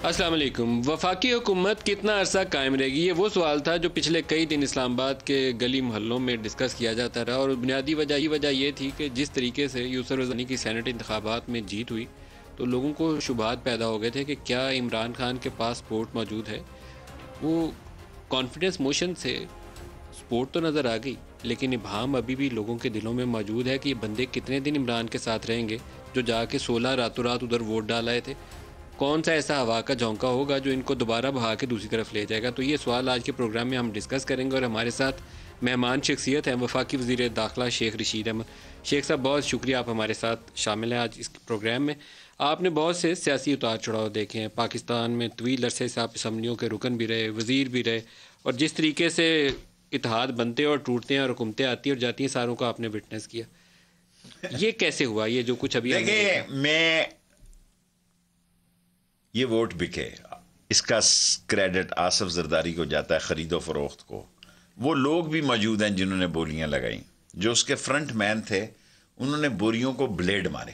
السلام علیکم. وفاقی حکومت کتنا عرصہ قائم رہے گی؟ یہ وہ سوال تھا جو پچھلے کئی دن اسلام آباد کے گلی محلوں میں ڈسکس کیا جاتا رہا، اور بنیادی وجہ یہ تھی کہ جس طریقے سے یوسف رضوانی کی سینٹ انتخابات میں جیت ہوئی تو لوگوں کو شبہات پیدا ہو گئے تھے کہ کیا عمران خان کے پاس سپورٹ موجود ہے. وہ کانفیڈنس موشن سے سپورٹ تو نظر آ گئی، لیکن ابہام ابھی بھی لوگوں کے دلوں میں موجود ہے کہ یہ بندے کتنے دن عمران کے ساتھ رہیں گے جو جا کے 16 راتوں رات ادھر ووٹ ڈال آئے تھے. کون سا ایسا ہوا کا جھونکا ہوگا جو ان کو دوبارہ بہا کے دوسری طرف لے جائے گا؟ تو یہ سوال آج کے پروگرام میں ہم ڈسکس کریں گے، اور ہمارے ساتھ مہمان شخصیت ہیں وفاقی وزیر داخلہ شیخ رشید احمد. شیخ صاحب بہت شکریہ، آپ ہمارے ساتھ شامل ہیں آج اس پروگرام میں. آپ نے بہت سے سیاسی اتار چڑھاؤ دیکھے ہیں، پاکستان میں طویل عرصے سے آپ اسمبلیوں کے رکن بھی رہے، وزیر بھی رہے، اور جس طریقے سے اتحاد بنتے اور ٹوٹتے ہیں اور حکومتیں آتی اور جاتی ہیں ساروں کو آپ نے وٹنس کیا. یہ کیسے ہوا یہ جو کچھ ابھی یہ ووٹ بکے، اس کا کریڈٹ آصف زرداری کو جاتا ہے، خرید و فروخت کو. وہ لوگ بھی موجود ہیں جنہوں نے بولیاں لگائیں، جو اس کے فرنٹ مین تھے انہوں نے بوریوں کو بلیڈ مارے.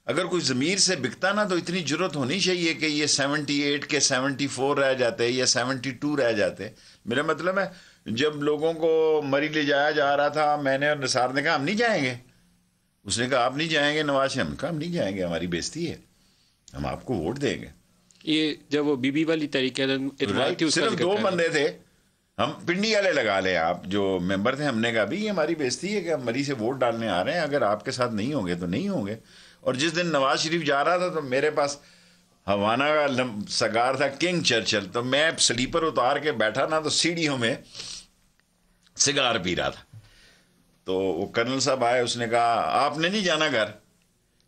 اگر کوئی ضمیر سے بکتا نا تو اتنی جرت ہونی چاہیے کہ یہ 78 کے 74 رہ جاتے یا 72 رہ جاتے. میرا مطلب ہے جب لوگوں کو مری لے جایا جا رہا تھا، میں نے اور نثار نے کہا ہم نہیں جائیں گے. اس نے کہا آپ نہیں جائیں گے، نواز شریف نے کہا ہم نہیں جائیں گے، ہماری بےزتی ہے، ہم آپ کو ووٹ دیں گے. یہ جب وہ بی بی والی طریقے صرف 2 بندے تھے، ہم پنڈی والے لگا لیں، آپ جو ممبر تھے، ہم نے کہا بھی یہ ہماری بےزتی ہے کہ ہم مری سے ووٹ ڈالنے آ رہے ہیں، اگر آپ کے ساتھ نہیں ہوں گے تو نہیں ہوں گے. اور جس دن نواز شریف جا رہا تھا تو میرے پاس ہوانا کا سگار تھا کنگ چرچل، تو میں سلیپر اتار کے بیٹھا نا تو سیڑھیوں میں سگار پی رہا تھا. تو وہ کرنل صاحب آئے، اس نے کہا آپ نے نہیں جانا گھر؟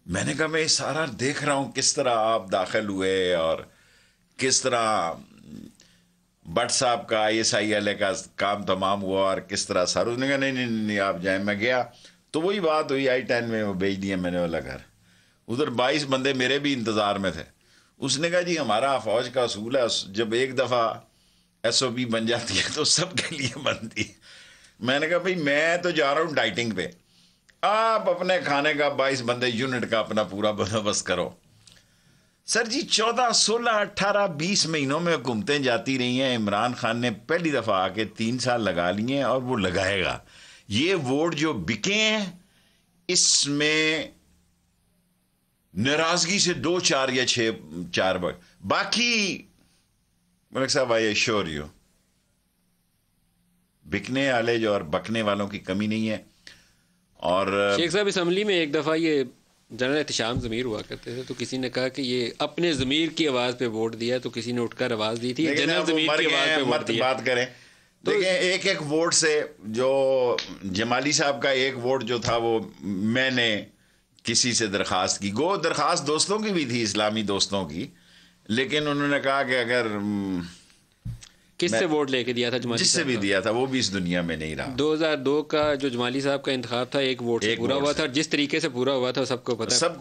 میں نے کہا میں سارا دیکھ رہا ہوں کس طرح آپ داخل ہوئے اور کس طرح بٹ صاحب کا ISILA کا کام تمام ہوا اور کس طرح سر. اس نے کہا نہیں آپ جائیں. میں گیا تو وہی بات ہوئی، I-10 میں وہ بھیج دیا میں نے والا گھر. ادھر 22 بندے میرے بھی انتظار میں تھے. اس نے کہا جی ہمارا فوج کا اصول ہے جب ایک دفعہ SOP بن جاتی ہے تو سب کے لیے بنتی. میں نے کہا بھائی میں تو جا رہا ہوں ڈائٹنگ پہ، آپ اپنے کھانے کا 22 بندے یونٹ کا اپنا پورا بندوبست کرو. سر جی 14 16 18 20 مہینوں میں حکومتیں جاتی رہی ہیں. عمران خان نے پہلی دفعہ آ کے 3 سال لگا لیے ہیں اور وہ لگائے گا. یہ ووٹ جو بکے ہیں اس میں ناراضگی سے 2 4 یا 6 4 باقی ملک صاحب آئی ایشور یو بکنے والے جو اور بکنے والوں کی کمی نہیں ہے. اور شیخ صاحب اسمبلی میں ایک دفعہ یہ جنرل احتشام ضمیر ہوا کرتے تھے، تو کسی نے کہا کہ یہ اپنے ضمیر کی آواز پہ ووٹ دیا، تو کسی نے اٹھ کر آواز دی تھی جنرل ضمیر کی آواز پہ ووٹ دیا. بات کریں دیکھیں ایک ووٹ سے، جو جمالی صاحب کا ایک ووٹ جو تھا وہ میں نے کسی سے درخواست کی، گو درخواست دوستوں کی بھی تھی، اسلامی دوستوں کی، لیکن انہوں نے کہا کہ اگر کس سے ووٹ لے کے دیا تھا جمالی جس سے بھی دیا تھا وہ بھی اس دنیا میں نہیں رہا. 2002 کا جو جمالی صاحب کا انتخاب تھا ایک ووٹ سے پورا ہوا تھا، اور جس طریقے سے پورا ہوا تھا سب کو پتا ہے. سب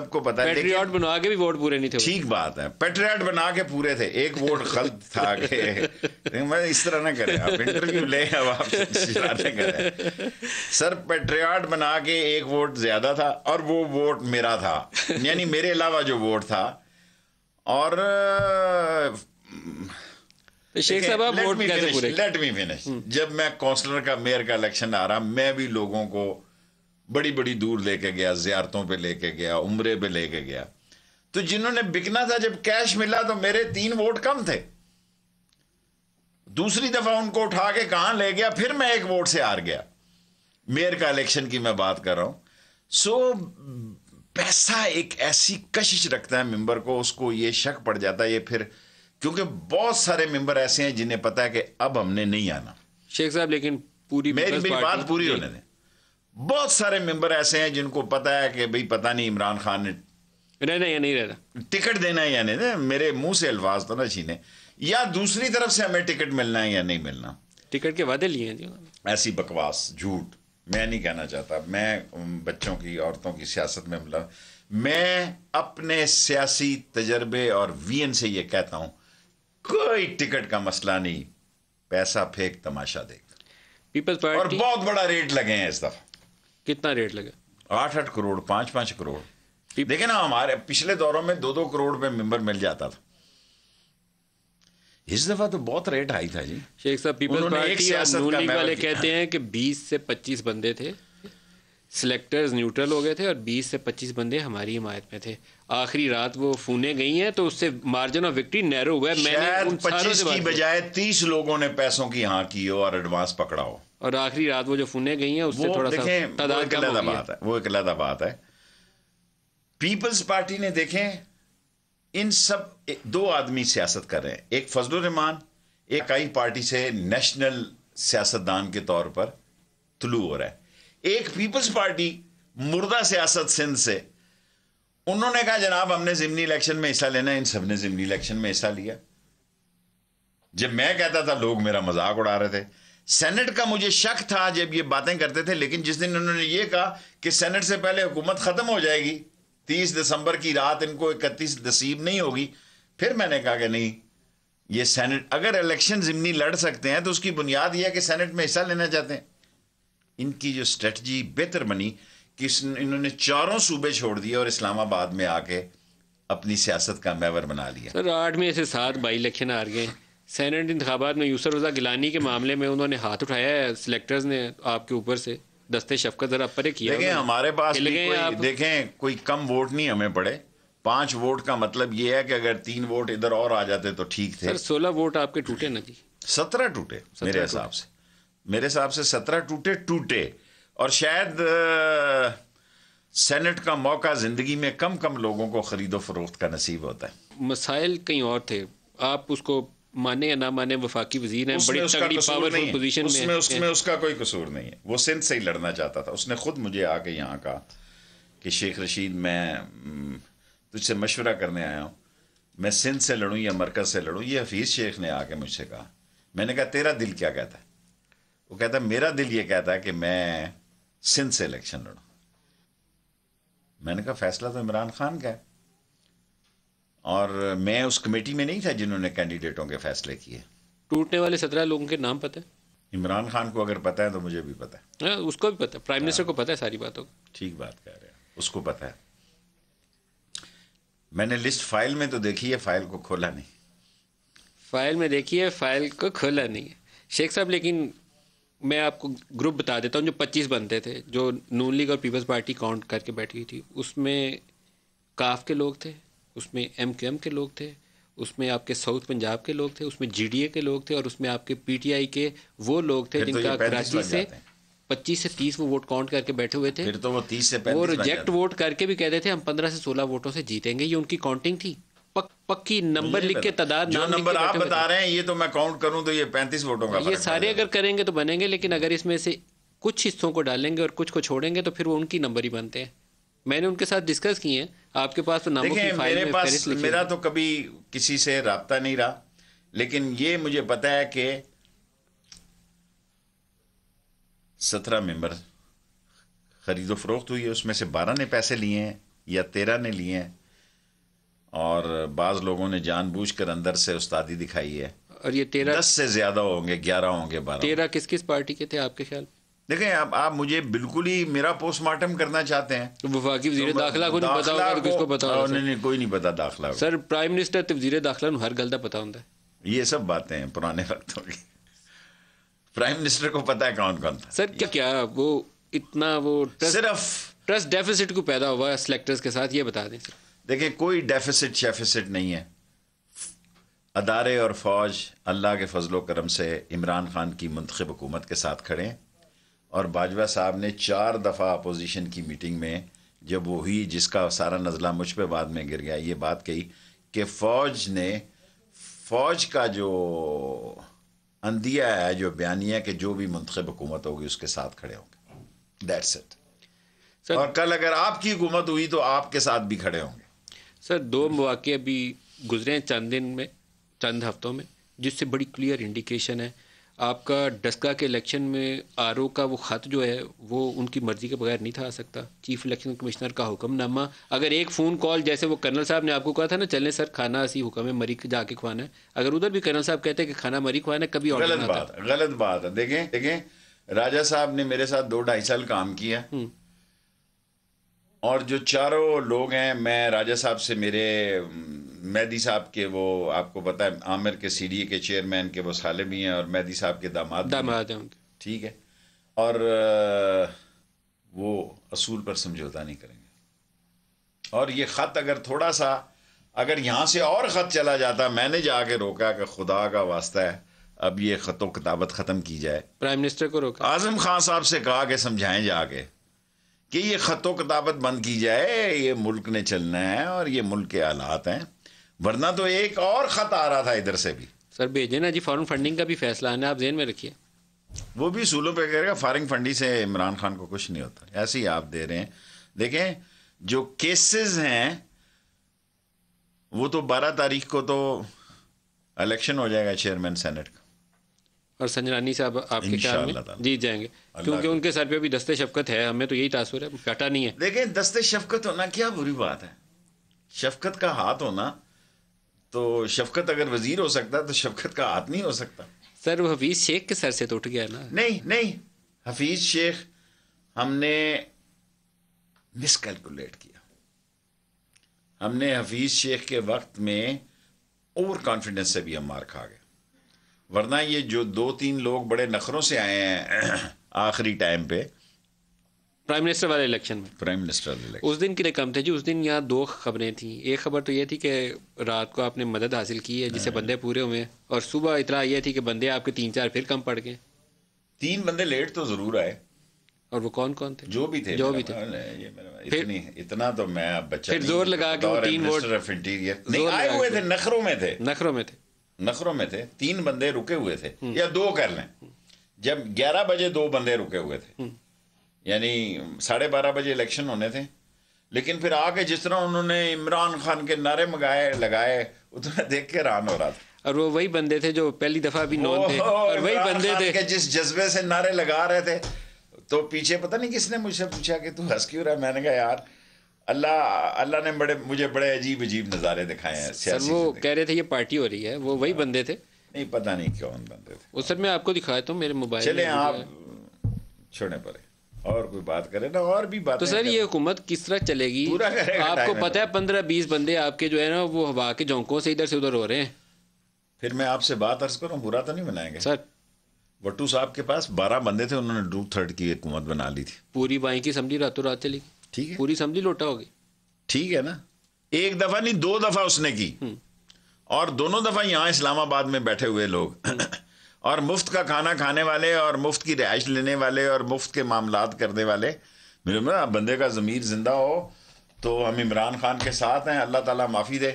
کو پتا ہے. پیٹریاٹ بنا کے بھی ووٹ پورے نہیں تھے. ٹھیک بات ہے، پیٹریاٹ بنا کے پورے تھے، ایک ووٹ غلط تھا کہ میں اس طرح نہ کریں، آپ انٹرویو لیں، اب آپ نہ کریں. سر پیٹریاٹ بنا کے ایک ووٹ زیادہ تھا اور وہ ووٹ میرا تھا، یعنی میرے علاوہ جو ووٹ تھا. اور شیخ صاحب آپ ووٹ کیسے پورے؟ Let me finish. جب میں کونسلر کا میئر کا الیکشن آ رہا، میں بھی لوگوں کو بڑی بڑی دور لے کے گیا، زیارتوں پہ لے کے گیا، عمرے پہ لے کے گیا. تو جنہوں نے بکنا تھا جب کیش ملا تو میرے 3 ووٹ کم تھے. دوسری دفعہ ان کو اٹھا کے کہاں لے گیا، پھر میں 1 ووٹ سے ہار گیا. میئر کا الیکشن کی میں بات کر رہا ہوں. سو پیسہ ایک ایسی کشش رکھتا ہے ممبر کو، اس کو یہ شک پڑ جاتا ہے. یہ پھر کیونکہ بہت سارے ممبر ایسے ہیں جنہیں پتا ہے کہ اب ہم نے نہیں آنا. شیخ صاحب لیکن میری بات پوری ہونے دیں. بہت سارے ممبر ایسے ہیں جن کو پتا ہے کہ بھئی پتہ نہیں عمران خان نے رہنا یا نہیں رہنا، ٹکٹ دینا ہے یا نہیں. میرے منہ سے الفاظ تو نہ چھینے، یا دوسری طرف سے ہمیں ٹکٹ ملنا ہے یا نہیں ملنا. ٹکٹ کے وعدے لیے ہیں جی. ایسی بکواس جھوٹ میں نہیں کہنا چاہتا. میں بچوں کی عورتوں کی سیاست میں میں اپنے سیاسی تجربے اور VN سے یہ کہتا ہوں کوئی ٹکٹ کا مسئلہ نہیں، پیسہ پھینک تماشا دیکھ. پیپلز پارٹی اور بہت بڑا ریٹ لگے ہیں اس دفعہ. کتنا ریٹ لگا؟ 8 کروڑ 5 کروڑ. دیکھیں نا ہمارے پچھلے دوروں میں 2-2 کروڑ پہ ممبر مل جاتا تھا، اس دفعہ تو بہت ریٹ ہائی تھا جی. شیخ صاحب پیپلز پارٹی اور نون لیگ والے کہتے ہیں کہ 20 سے 25 بندے تھے، سلیکٹرز نیوٹرل ہو گئے تھے اور 20 سے 25 بندے ہماری حمایت میں تھے. آخری رات وہ فونے گئی ہیں تو اس سے مارجن آف وکٹری نیرو ہوا ہے. میں نے ان 25 کی بجائے 30 لوگوں نے پیسوں کی ہاں کی ہو اور ایڈوانس پکڑا ہو، اور آخری رات وہ جو فونے گئی ہیں اس سے تھوڑا سا تعداد کم ہو گئی ہے. وہ ایک علیحدہ بات ہے. پیپلز پارٹی نے دیکھیں ان سب 2 آدمی سیاست کر رہے ہیں، ایک فضل الرحمان ایک آئی پارٹی سے نیشنل سیاستدان کے طور پر طلوع ہو رہا ہے، ایک پیپلز پارٹی مردہ سیاست سندھ سے. انہوں نے کہا جناب ہم نے ضمنی الیکشن میں حصہ لینا ہے. ان سب نے ضمنی الیکشن میں حصہ لیا. جب میں کہتا تھا لوگ میرا مذاق اڑا رہے تھے. سینٹ کا مجھے شک تھا جب یہ باتیں کرتے تھے، لیکن جس دن انہوں نے یہ کہا کہ سینٹ سے پہلے حکومت ختم ہو جائے گی 30 دسمبر کی رات، ان کو 31 نصیب نہیں ہوگی، پھر میں نے کہا کہ نہیں، یہ سینٹ اگر الیکشن ضمنی لڑ سکتے ہیں تو اس کی بنیاد یہ ہے کہ سینٹ میں حصہ لینا چاہتے ہیں. ان کی جو اسٹریٹجی بہتر بنی کہ انہوں نے 4 صوبے چھوڑ دیے اور اسلام آباد میں آ کے اپنی سیاست کا محور بنا لیا. سر 8 میں سے 7 بائی الیکشن ہار گئے. سینٹ انتخابات میں یوسر رضا گیلانی کے معاملے میں انہوں نے ہاتھ اٹھایا ہے، سلیکٹرز نے آپ کے اوپر سے دستے شفقت ذرا پرے کیا. دیکھیں ہمارے پاس دیکھیں کوئی کم ووٹ نہیں ہمیں پڑے. 5 ووٹ کا مطلب یہ ہے کہ اگر 3 ووٹ ادھر اور آ جاتے تو ٹھیک تھے. سر 16 ووٹ آپ کے ٹوٹے نا جی. 17 ٹوٹے میرے حساب سے 17 ٹوٹے. اور شاید سینٹ کا موقع زندگی میں کم لوگوں کو خرید و فروخت کا نصیب ہوتا ہے. مسائل کہیں اور تھے، آپ اس کو مانے یا نہ مانے، وفاقی وزیر ہیں، بڑی تگڑی پاورفل پوزیشن میں. اس میں اس کا کوئی قصور نہیں ہے. وہ سندھ سے ہی لڑنا چاہتا تھا. اس نے خود مجھے آ کے یہاں کہا کہ شیخ رشید میں تجھ سے مشورہ کرنے آیا ہوں، میں سندھ سے لڑوں یا مرکز سے لڑوں. یہ حفیظ شیخ نے آ کے مجھ سے کہا. میں نے کہا تیرا دل کیا کہتا ہے؟ وہ کہتا ہے میرا دل یہ کہتا ہے کہ میں سندھ سے الیکشن لڑوں. میں نے کہا فیصلہ تو عمران خان کا ہے، اور میں اس کمیٹی میں نہیں تھا جنہوں نے کینڈیڈیٹوں کے فیصلے کیے. ٹوٹنے والے 17 لوگوں کے نام پتہ ہے؟ عمران خان کو اگر پتہ ہے تو مجھے بھی پتہ ہے. اس کو بھی پتہ ہے، پرائم منسٹر کو پتہ ہے ساری باتوں. ٹھیک بات کہہ رہے ہیں، اس کو پتہ ہے. میں نے لسٹ فائل میں تو دیکھی ہے، فائل کو کھولا نہیں. فائل میں دیکھی ہے، فائل کو کھولا نہیں ہے شیخ صاحب. لیکن میں آپ کو گروپ بتا دیتا ہوں جو 25 بنتے تھے، جو نون لیگ اور پیپلز پارٹی کاؤنٹ کر کے بیٹھی تھی. اس میں کاف کے لوگ تھے، اس میں ایم کیو ایم کے لوگ تھے، اس میں آپ کے ساؤتھ پنجاب کے لوگ تھے، اس میں جی ڈی اے کے لوگ تھے، اور اس میں آپ کے پی ٹی آئی کے وہ لوگ تھے جن کا کراچی سے 25 سے 30 وہ ووٹ کاؤنٹ کر کے بیٹھے ہوئے تھے. پھر تو وہ 30 سے 35 وہ ریجیکٹ ووٹ کر کے بھی کہتے تھے ہم 15 سے 16 ووٹوں سے جیتیں گے. یہ ان کی کاؤنٹنگ تھی، پکی نمبر لکھ کے تعداد جو نمبر آپ بتا رہے ہیں یہ تو میں کاؤنٹ کروں تو یہ 35 ووٹوں کا. یہ سارے اگر کریں گے تو بنیں گے، لیکن اگر اس میں سے کچھ حصوں کو ڈالیں گے اور کچھ کو چھوڑیں گے تو پھر وہ ان کی نمبر ہی بنتے ہیں. میں نے ان کے ساتھ ڈسکس کیے ہیں. آپ کے پاس تو ناموں کی فائل میں فہرست لکھی ہے. میرا تو کبھی کسی سے رابطہ نہیں رہا، لیکن یہ مجھے پتا ہے کہ 17 ممبر خرید و فروخت ہوئی ہے. اس میں سے 12 نے پیسے لیے ہیں یا 13 نے لیے ہیں، اور بعض لوگوں نے جان بوجھ کر اندر سے استادی دکھائی ہے. اور یہ 13 10 سے زیادہ ہوں گے، 11 ہوں گے، 12. 13 کس کس پارٹی کے تھے آپ کے خیال؟ دیکھیں آپ مجھے بالکل ہی میرا پوسٹ مارٹم کرنا چاہتے ہیں. وفاقی وزیر داخلہ کو نہیں پتا ہوگا تو کس کو پتا ہوگا؟ نہیں کوئی نہیں پتا داخلہ. سر پرائم منسٹر تے وزیر داخلہ نو ہر گل دا پتا ہوندا ہے. یہ سب باتیں ہیں پرانے وقتوں کی. پرائم منسٹر کو پتا ہے کون کون تھا. سر کیا وہ اتنا وہ صرف ٹرسٹ ڈیفیسٹ کو پیدا ہوا ہے سلیکٹرز کے ساتھ، یہ بتا دیں سر. دیکھیں کوئی ڈیفیسٹ شیفیسٹ نہیں ہے. ادارے اور فوج اللہ کے فضل و کرم سے عمران خان کی منتخب حکومت کے ساتھ کھڑے ہیں. اور باجوہ صاحب نے 4 دفعہ اپوزیشن کی میٹنگ میں جب وہ ہوئی، جس کا سارا نزلہ مجھ پہ بعد میں گر گیا، یہ بات کہی کہ فوج کا جو اندیہ ہے، جو بیانیہ ہے کہ جو بھی منتخب حکومت ہوگی اس کے ساتھ کھڑے ہوں گے. That's it. اور کل اگر آپ کی حکومت ہوئی تو آپ کے ساتھ بھی کھڑے ہوں گے. سر 2 مواقع ابھی گزرے ہیں چند دن میں، چند ہفتوں میں، جس سے بڑی کلیئر انڈیکیشن ہے. آپ کا ڈسکا کے الیکشن میں آر او کا وہ خط جو ہے وہ ان کی مرضی کے بغیر نہیں تھا آ سکتا. چیف الیکشن کمشنر کا حکم نامہ، اگر ایک فون کال، جیسے وہ کرنل صاحب نے آپ کو کہا تھا نا چلیں سر کھانا اسی حکم ہے مری جا کے کھوانا ہے، اگر ادھر بھی کرنل صاحب کہتے ہیں کہ کھانا مری کھوانا ہے، کبھی اور غلط بات ہے. دیکھیں راجہ صاحب نے میرے ساتھ 2-2.5 سال کام کیا. اور جو چاروں لوگ ہیں، میں راجہ صاحب سے میرے مہدی صاحب کے، وہ آپ کو پتہ ہے عامر کے سی ڈی اے کے چیئرمین کے وہ سالے بھی ہیں، اور مہدی صاحب کے داماد ہیں ٹھیک ہے، اور وہ اصول پر سمجھوتا نہیں کریں گے. اور یہ خط اگر تھوڑا سا، اگر یہاں سے اور خط چلا جاتا، میں نے جا کے روکا کہ خدا کا واسطہ ہے اب یہ خط و کتابت ختم کی جائے. پرائم منسٹر کو روکا، اعظم خان صاحب سے کہا کہ سمجھائیں جا کے کہ یہ خط و کتابت بند کی جائے، یہ ملک نے چلنا ہے اور یہ ملک کے حالات ہیں. ورنہ تو ایک اور خط آ رہا تھا ادھر سے بھی. سر بھیجیں نا جی، فارن فنڈنگ کا بھی فیصلہ آنا، آپ ذہن میں رکھیے. وہ بھی اصولوں پہ کہے گا فارن فنڈی سے عمران خان کو کچھ نہیں ہوتا، ایسے ہی آپ دے رہے ہیں. دیکھیں جو کیسز ہیں وہ تو 12 تاریخ کو تو الیکشن ہو جائے گا چیئرمین سینٹ کا، اور سنجرانی صاحب آپ کے خیال میں جیت جائیں گے، کیونکہ ان کے سر پہ بھی دست شفقت ہے. ہمیں تو یہی تاثر ہے، پھٹا نہیں ہے. دیکھیں دست شفقت ہونا کیا بری بات ہے، شفقت کا ہاتھ ہونا. تو شفقت اگر وزیر ہو سکتا تو شفقت کا ہاتھ نہیں ہو سکتا. سر وہ حفیظ شیخ کے سر سے تو اٹھ گیا نا. نہیں حفیظ شیخ ہم نے مس کیلکولیٹ کیا. ہم نے حفیظ شیخ کے وقت میں اوور کانفیڈنس سے بھی ہم مار کھا گئے. ورنہ یہ جو 2-3 لوگ بڑے نخروں سے آئے ہیں آخری ٹائم پہ پرائم منسٹر والے الیکشن میں، پرائم منسٹر اس دن کتنے کم تھے جی؟ اس دن یہاں 2 خبریں تھیں. ایک خبر تو یہ تھی کہ رات کو آپ نے مدد حاصل کی ہے جس سے بندے پورے ہوئے، اور صبح اطلاع یہ تھی کہ بندے آپ کے 3-4 پھر کم پڑ گئے. 3 بندے لیٹ تو ضرور آئے. اور وہ کون تھے؟ جو بھی تھے اتنا تو میں اب بچہ پھر زور لگا کے وہ 3 ووٹ نہیں آئے ہوئے تھے، نخروں میں تھے 3 بندے رکے ہوئے تھے، یا 2 کر لیں. جب 11 بجے 2 بندے رکے ہوئے تھے، یعنی 12:30 بجے الیکشن ہونے تھے. لیکن پھر آ کے جس طرح انہوں نے عمران خان کے نعرے لگائے اتنا دیکھ کے حیران ہو رہا تھا. اور وہ وہی بندے تھے جو پہلی دفعہ بھی نون تھے، اور وہی بندے تھے کہ جس جذبے سے نعرے لگا رہے تھے. تو پیچھے پتہ نہیں کس نے مجھ سے پوچھا کہ تو ہنس کیوں رہا ہے. میں نے کہا یار اللہ نے مجھے بڑے عجیب نظارے دکھائے ہیں. سر وہ کہہ رہے تھے یہ پارٹی ہو رہی ہے، وہ وہی بندے تھے. نہیں پتہ نہیں کون بندے تھے وہ. سر میں آپ کو دکھاتا ہوں میرے موبائل. چلیں آپ چھوڑیں پڑے اور کوئی بات کرے نا، اور بھی بات. تو سر یہ حکومت کس طرح چلے گی؟ آپ کو پتہ ہے 15-20 بندے آپ کے جو ہے نا وہ ہوا کے جھونکوں سے ادھر سے ادھر ہو رہے ہیں. پھر میں آپ سے بات عرض کروں، برا تو نہیں بنائیں گے سر؟ وٹو صاحب کے پاس 12 بندے تھے، انہوں نے 2/3 کی حکومت بنا لی تھی. پوری بائیں کی اسمبلی راتوں رات چلی گئی. ٹھیک ہے، پوری اسمبلی لوٹا ہوگی. ٹھیک ہے نا، 1 دفعہ نہیں 2 دفعہ اس نے کی، اور دونوں دفعہ یہاں اسلام آباد میں بیٹھے ہوئے لوگ اور مفت کا کھانا کھانے والے اور مفت کی رہائش لینے والے اور مفت کے معاملات کرنے والے. میرے بندے کا ضمیر زندہ ہو تو ہم عمران خان کے ساتھ ہیں. اللہ تعالیٰ معافی دے،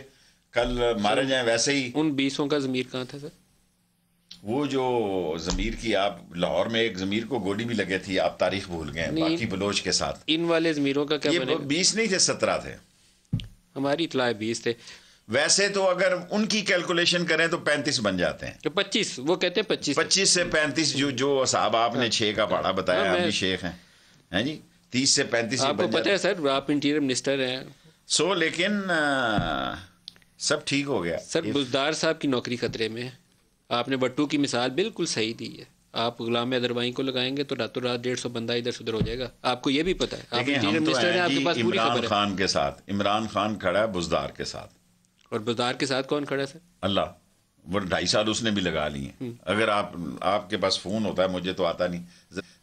کل مارے جائیں ویسے ہی. ان 20 کا ضمیر کہاں تھا سر؟ وہ جو ضمیر کی، آپ لاہور میں ایک ضمیر کو گولی بھی لگے تھی، آپ تاریخ بھول گئے ہیں، باقی بلوچ کے ساتھ. ان والے ضمیروں کا کیا بنے گا؟ 20 نہیں تھے، 17 تھے. ہماری اطلاع 20 تھے. ویسے تو اگر ان کی کیلکولیشن کریں تو 35 بن جاتے ہیں. 25 وہ کہتے ہیں 25 سے 35 جو صاحب آپ نے 6 کا پاڑا بتایا، ہم بھی شیخ ہیں جی. 30 سے 35 آپ کو پتہ ہے سر، آپ انٹیریئر منسٹر ہیں. لیکن سب ٹھیک ہو گیا. سر بزدار صاحب کی نوکری خطرے میں ہے. آپ نے بٹو کی مثال بالکل صحیح دی ہے. آپ غلام ادروائیں کو لگائیں گے تو راتوں رات 150 بندہ ادھر سے ادھر ہو جائے گا. آپ کو یہ بھی پتا ہے، آپ انٹیریئر منسٹر ہیں، آپ کے پاس پوری خبر ہے. خان کے ساتھ عمران خان کھڑا ہے بزدار کے ساتھ. اور بزدار کے ساتھ کون کھڑا ہے سر؟ اللہ. وہ 2.5 سال اس نے بھی لگا لی ہیں. اگر آپ کے پاس فون ہوتا ہے، مجھے تو آتا نہیں.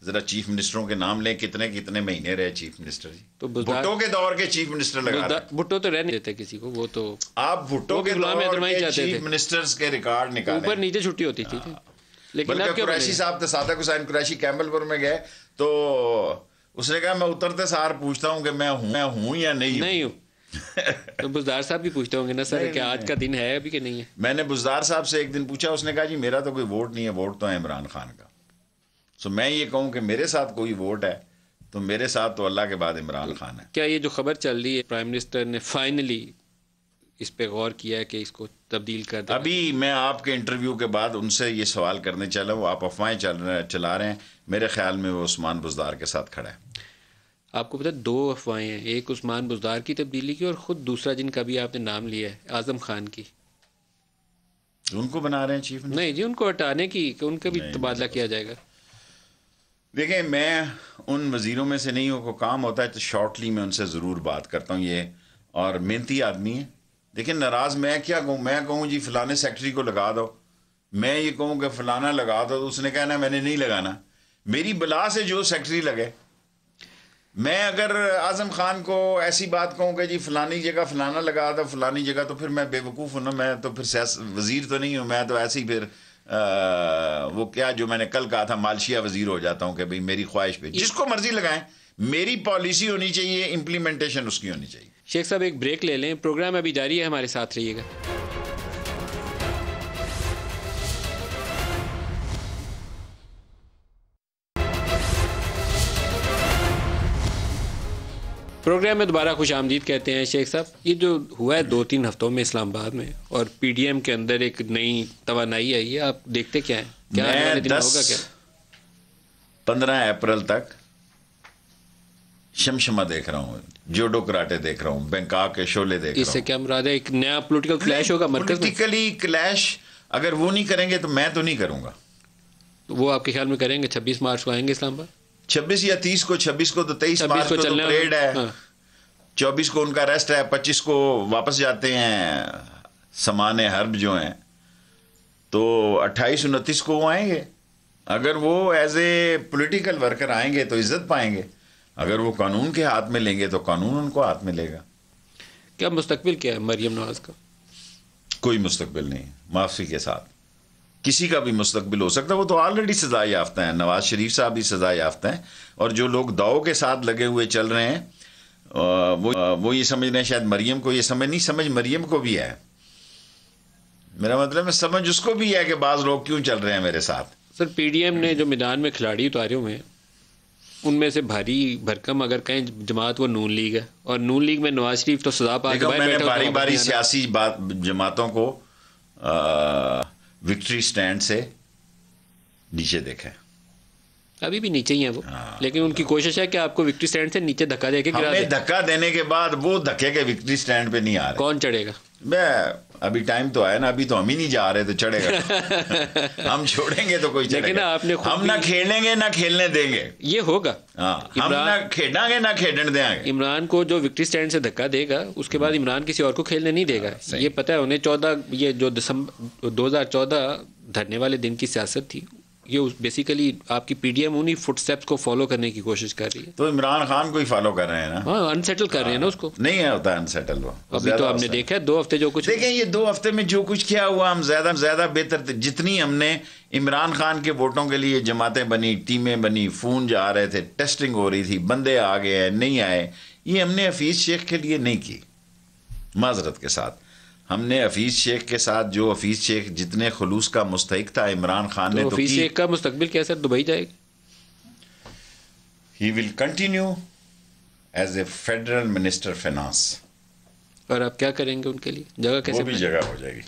ذرا چیف منسٹروں کے نام لیں، کتنے مہینے رہے چیف منسٹر جی. تو بھٹو کے دور کے چیف منسٹر لگا رہے. بھٹو تو رہ نہیں دیتے کسی کو. وہ تو آپ بھٹو کے دور کے چیف منسٹرز کے ریکارڈ نکالیں. اوپر نیچے چھٹی ہوتی تھی. لیکن قریشی صاحب تو صادق حسین قریشی کیمبل پور میں گئے تو اس نے کہا میں اترتے سار پوچھتا ہوں کہ میں ہوں یا نہیں ہوں. تو بزدار صاحب بھی پوچھتے ہوں گے نا سر کہ آج کا دن ہے ابھی کہ نہیں ہے. میں نے بزدار صاحب سے ایک دن پوچھا، اس نے کہا جی میرا تو کوئی ووٹ نہیں ہے، ووٹ تو ہے عمران خان کا. میں یہ کہوں کہ میرے ساتھ کوئی ووٹ ہے تو میرے ساتھ تو اللہ کے بعد عمران خان ہے. کیا یہ جو خبر چل رہی ہے پرائم منسٹر نے فائنلی اس پہ غور کیا ہے کہ اس کو تبدیل کر دیں؟ ابھی میں آپ کے انٹرویو کے بعد ان سے یہ سوال کرنے چلا ہوں. آپ افواہیں چلا رہے ہیں. میرے خیال میں وہ عثمان بزدار کے ساتھ کھڑا ہے. آپ کو پتہ 2 افواہیں ہیں، ایک عثمان بزدار کی تبدیلی کی، اور خود دوسرا جن کا بھی آپ نے نام لیا ہے اعظم خان کی. ان کو بنا رہے ہیں چیف؟ نہیں جی، ان کو ہٹانے کی، کہ ان کا بھی تبادلہ کیا جائے گا. دیکھیں میں ان وزیروں میں سے نہیں ہوں، کو کام ہوتا ہے تو شارٹلی میں ان سے ضرور بات کرتا ہوں یہ، اور محنتی آدمی ہے. دیکھیں ناراض میں کیا کہوں، میں کہوں جی فلانے سیکٹری کو لگا دو، میں یہ کہوں کہ فلانا لگا دو تو اس نے کہنا میں نے نہیں لگانا. میری بلا سے جو سیکٹری لگے. میں اگر اعظم خان کو ایسی بات کہوں کہ جی فلانی جگہ فلانا لگا دو فلانی جگہ، تو پھر میں بے وقوف ہوں نا، میں تو پھر وزیر تو نہیں ہوں، میں تو ایسے ہی پھر وہ کیا جو میں نے کل کہا تھا مالشیا وزیر ہو جاتا ہوں کہ بھئی میری خواہش پہ جس کو مرضی لگائیں. میری پالیسی ہونی چاہیے، امپلیمنٹیشن اس کی ہونی چاہیے. شیخ صاحب ایک بریک لے لیں، پروگرام ابھی جاری ہے، ہمارے ساتھ رہیے گا. پروگرام میں دوبارہ خوش آمدید کہتے ہیں. شیخ صاحب یہ جو ہوا ہے 2-3 ہفتوں میں اسلام آباد میں، اور پی ڈی ایم کے اندر ایک نئی توانائی آئی ہے، آپ دیکھتے کیا ہیں؟ کیا آنے والے دن ہوگا؟ کیا 15 اپریل تک شمشمہ دیکھ رہا ہوں، جوڈو کراٹے دیکھ رہا ہوں، بینکاک کے شعلے دیکھ رہا ہوں. اس سے کیا مراد ہے؟ ایک نیا پولیٹیکل کلیش ہوگا مرکز میں؟ پولیٹیکلی کلیش اگر وہ نہیں کریں گے تو میں تو نہیں کروں گا. وہ آپ کے خیال میں کریں گے؟ 26 مارچ کو آئیں گے اسلام آباد؟ 26 یا 30 کو، 26 کو تو 23 مارچ کو تو پریڈ ہے، 24 کو ان کا ریسٹ ہے، 25 کو واپس جاتے ہیں سامان حرب جو ہیں، تو 28 29 کو وہ آئیں گے. اگر وہ ایز اے پولیٹیکل ورکر آئیں گے تو عزت پائیں گے، اگر وہ قانون کے ہاتھ میں لیں گے تو قانون ان کو ہاتھ میں لے گا. کیا مستقبل کیا ہے مریم نواز کا؟ کوئی مستقبل نہیں. معافی کے ساتھ کسی کا بھی مستقبل ہو سکتا ہے، وہ تو آلریڈی سزا یافتہ ہیں. نواز شریف صاحب بھی سزا یافتہ ہیں، اور جو لوگ داؤ کے ساتھ لگے ہوئے چل رہے ہیں وہ یہ سمجھ رہے ہیں شاید مریم کو یہ سمجھ نہیں. سمجھ مریم کو بھی ہے، میرا مطلب ہے سمجھ اس کو بھی ہے کہ بعض لوگ کیوں چل رہے ہیں میرے ساتھ. سر پی ڈی ایم نے جو میدان میں کھلاڑی اتارے ہوئے ہیں ان میں سے بھاری بھرکم اگر کہیں جماعت وہ نون لیگ ہے، اور نون لیگ میں نواز شریف تو سزا پا کے میں نے باری باری سیاسی جماعتوں کو وکٹری سٹینڈ سے نیچے دیکھا ہے. ابھی بھی نیچے ہی ہیں وہ، لیکن ان کی کوشش ہے کہ آپ کو وکٹری سٹینڈ سے نیچے دھکا دے کے گرا دیں. دھکا دینے کے بعد وہ دھکے کے وکٹری سٹینڈ پہ نہیں آ رہے. کون چڑھے گا؟ میں ابھی ٹائم تو آیا نا، ابھی تو ہم ہی نہیں جا رہے تو چڑھے گا. ہم چھوڑیں گے تو کوئی چڑھے گا. ہم نہ کھیلیں گے نہ کھیلنے دیں گے. یہ ہوگا. ہم نہ کھیلیں گے نہ کھیلنے دیں گے. عمران کو جو وکٹری سٹینڈ سے دھکا دے گا اس کے بعد عمران کسی اور کو کھیلنے نہیں دے گا. یہ پتہ ہے انہیں. 14 یہ جو دسمبر 2014 دھرنے والے دن کی سیاست تھی، یہ بیسیکلی آپ کی پی ڈی ایم انہی فٹ سٹیپس کو فالو کرنے کی کوشش کر رہی ہے. تو عمران خان کو ہی فالو کر رہے ہیں نا. ہاں انسیٹل کر رہے ہیں نا اس کو. نہیں ہوتا انسیٹل وہ. ابھی تو ہم نے دیکھا ہے 2 ہفتے جو کچھ دیکھیں، یہ 2 ہفتے میں جو کچھ کیا ہوا، ہم زیادہ بہتر تھے. جتنی ہم نے عمران خان کے ووٹوں کے لیے جماعتیں بنی، ٹیمیں بنی، فون جا رہے تھے، ٹیسٹنگ ہو رہی تھی، بندے آ گئے نہیں آئے، یہ ہم نے حفیظ شیخ کے لیے نہیں کی. معذرت کے ساتھ ہم نے حفیظ شیخ کے ساتھ، جو حفیظ شیخ جتنے خلوص کا مستحق تھا عمران خان نے تو حفیظ شیخ کا مستقبل کیا سر؟ دبئی جائے گا. He will continue as a federal minister finance. اور آپ کیا کریں گے ان کے لیے؟ جگہ کیسے؟ وہ بھی جگہ ہو جائے گی.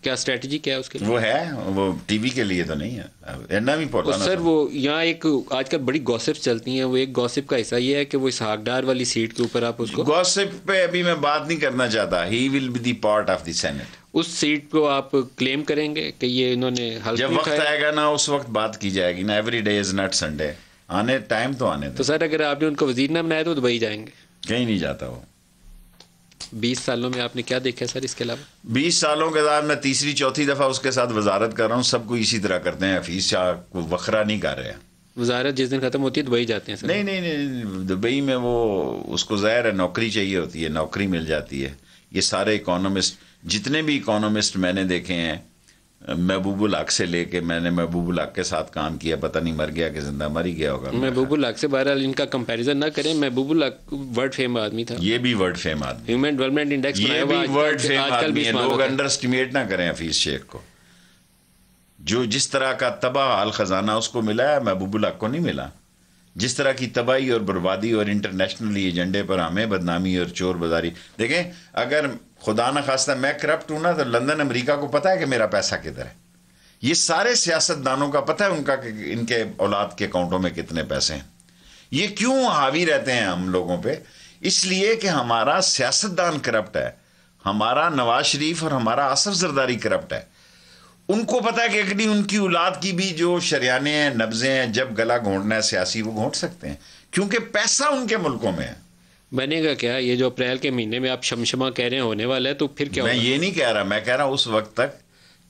کیا اسٹریٹجی کیا ہے اس کے لیے؟ وہ ہے، وہ ٹی وی کے لیے تو نہیں ہے. سر وہ یہاں ایک آج کل بڑی گوسپس چلتی ہیں، وہ ایک گوسپ کا حصہ یہ ہے کہ وہ اسحاق ڈار والی سیٹ کے اوپر آپ اس کو، گوسپ پہ ابھی میں بات نہیں کرنا چاہتا. He will be the part of the Senate. اس سیٹ کو آپ کلیم کریں گے کہ یہ انہوں نے حل؟ جب وقت آئے گا نا اس وقت بات کی جائے گی نا. Every day is not Sunday. آنے ٹائم تو آنے دیں. تو سر اگر آپ نے ان کو وزیر نہ بنایا تو دبئی جائیں گے؟ کہیں نہیں جاتا. وہ 20 سالوں میں آپ نے کیا دیکھا سر اس کے علاوہ؟ 20 سالوں کے بعد میں تیسری چوتھی دفعہ اس کے ساتھ وزارت کر رہا ہوں. سب کو اسی طرح کرتے ہیں. حفیظ شاہ کو وکھرا نہیں کر رہے ہیں. وزارت جس دن ختم ہوتی ہے دبئی جاتے ہیں سر؟ نہیں دبئی میں وہ اس کو ظاہر ہے نوکری چاہیے ہوتی ہے، نوکری مل جاتی ہے. یہ سارے اکانومسٹ، جتنے بھی اکانومسٹ میں نے دیکھے ہیں، محبوب الحق سے لے کے، میں نے محبوب الحق کے ساتھ کام کیا، پتہ نہیں مر گیا کہ زندہ، مر ہی گیا ہوگا. محبوب الحق سے بہرحال ان کا کمپیریزن نہ کریں. محبوب الحق ورلڈ فیم آدمی تھا. یہ بھی ورلڈ فیم آدمی، ہیومن ڈیولپمنٹ انڈیکس یہ بھی ورلڈ فیم آدمی ہے. لوگ انڈر اسٹیمیٹ نہ کریں حفیظ شیخ کو. جو جس طرح کا تباہ حال خزانہ اس کو ملا ہے، محبوب الحق کو نہیں ملا. جس طرح کی تباہی اور بربادی اور انٹرنیشنلی ایجنڈے پر ہمیں بدنامی اور چور بازاری. دیکھیں اگر خدا نہ خواستہ میں کرپٹ ہوں نا تو لندن امریکہ کو پتہ ہے کہ میرا پیسہ کدھر ہے. یہ سارے سیاست دانوں کا پتہ ہے ان کا کہ ان کے اولاد کے اکاؤنٹوں میں کتنے پیسے ہیں. یہ کیوں حاوی رہتے ہیں ہم لوگوں پہ؟ اس لیے کہ ہمارا سیاست دان کرپٹ ہے، ہمارا نواز شریف اور ہمارا آصف زرداری کرپٹ ہے. ان کو پتا ہے کہ اگلی ان کی اولاد کی بھی جو شریانے ہیں، نبزیں ہیں، جب گلا گھونٹنا ہے سیاسی، وہ گھونٹ سکتے ہیں، کیونکہ پیسہ ان کے ملکوں میں ہے۔ بنے گا کیا یہ جو اپریل کے مہینے میں آپ شمشمہ کہہ رہے ہیں ہونے والا ہے، تو پھر کیا میں ہوگا؟ یہ نہیں کہہ رہا، میں کہہ رہا ہوں اس وقت تک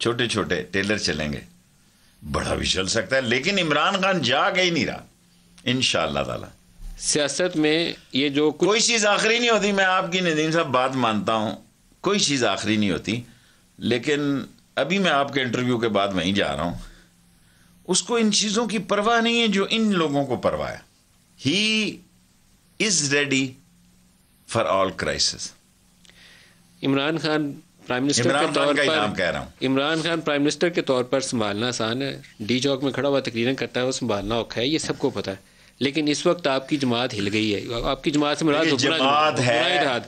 چھوٹے چھوٹے ٹیلر چلیں گے، بڑا بھی چل سکتا ہے، لیکن عمران خان جا کے ہی نہیں رہا انشاءاللہ تعالی۔ سیاست میں یہ جو کچھ کوئی چیز آخری نہیں ہوتی، میں آپ کی ندیم صاحب بات مانتا ہوں، کوئی چیز آخری نہیں ہوتی، لیکن ابھی میں آپ کے انٹرویو کے بعد وہیں جا رہا ہوں، اس کو ان چیزوں کی پرواہ نہیں ہے جو ان لوگوں کو پرواہ ہے۔ He is ready for all crisis. Imran Khan prime minister کے عمران طور خان کا ہی پر نام کہہ رہا ہوں۔ عمران خان پرائم منسٹر کے طور پر سنبھالنا آسان ہے، ڈی چوک میں کھڑا ہوا تقریریں کرتا ہے، وہ سنبھالنا اوکھا ہے، یہ سب کو پتا ہے، لیکن اس وقت آپ کی جماعت ہل گئی ہے۔ آپ کی جماعت سے مراد جماعت ہے،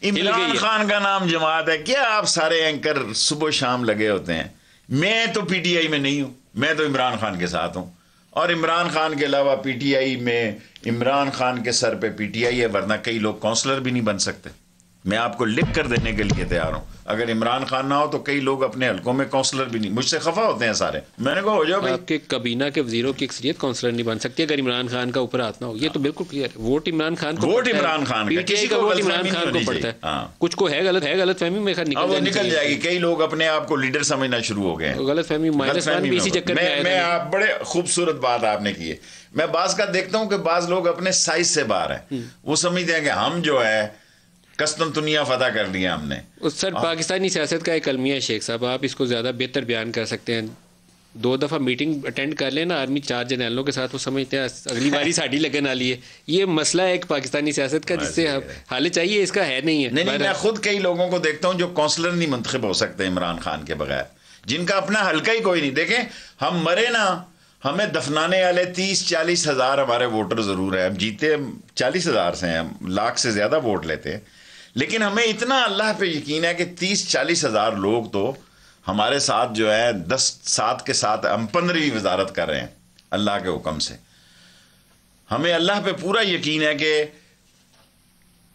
عمران خان کا نام جماعت ہے کیا؟ آپ سارے اینکر صبح شام لگے ہوتے ہیں، میں تو پی ٹی آئی میں نہیں ہوں، میں تو عمران خان کے ساتھ ہوں، اور عمران خان کے علاوہ پی ٹی آئی میں عمران خان کے سر پہ پی ٹی آئی ہے، ورنہ کئی لوگ کونسلر بھی نہیں بن سکتے۔ میں آپ کو لکھ کر دینے کے لیے تیار ہوں، اگر عمران خان نہ ہو تو کئی لوگ اپنے حلقوں میں کونسلر بھی نہیں، مجھ سے خفا ہوتے ہیں سارے، میں نے کہا ہو جاؤ بھائی۔ آپ کے کابینہ کے وزیروں کی اکثریت کونسلر نہیں بن سکتی اگر عمران خان کا اوپر ہاتھ نہ ہو، یہ تو بالکل کلیئر ہے۔ ووٹ عمران خان کو، ووٹ عمران خان کا، کسی کا ووٹ عمران خان کو پڑتا ہے، کچھ کو ہے غلط فہمی میں نکل جائے گی، کئی لوگ اپنے آپ کو لیڈر سمجھنا شروع ہو گئے ہیں، غلط فہمی -1 بھی اسی چکر میں آیا میں آپ بڑے خوبصورت بات آپ نے کی ہے۔ میں بعض کا دیکھتا ہوں کہ بعض لوگ اپنے سائز سے باہر ہیں، وہ سمجھتے ہیں کہ ہم جو ہے قسطنطنیہ فتح کر لیا ہم نے۔ سر پاکستانی سیاست کا ایک المیہ ہے شیخ صاحب، آپ اس کو زیادہ بہتر بیان کر سکتے ہیں۔ 2 دفعہ میٹنگ اٹینڈ کر لینا آرمی 4 جنرلوں کے ساتھ، وہ سمجھتے ہیں اگلی باری ساڑی لگن والی ہے۔ یہ مسئلہ ہے ایک پاکستانی سیاست کا جس سے حل چاہیے، اس کا ہے نہیں ہے۔ نہیں، میں خود کئی لوگوں کو دیکھتا ہوں جو کونسلر نہیں منتخب ہو سکتے عمران خان کے بغیر، جن کا اپنا حلقہ ہی کوئی نہیں۔ دیکھیں ہم مرے نا، ہمیں دفنانے والے 30-40 ہزار ہمارے ووٹر ضرور ہیں، ہم جیتے 40 ہزار سے ہیں، ہم لاکھ سے زیادہ ووٹ لیتے ہیں، لیکن ہمیں اتنا اللہ پہ یقین ہے کہ 30-40 ہزار لوگ تو ہمارے ساتھ جو ہے 10 کے ساتھ ہم 15ویں وزارت کر رہے ہیں اللہ کے حکم سے۔ ہمیں اللہ پہ پورا یقین ہے کہ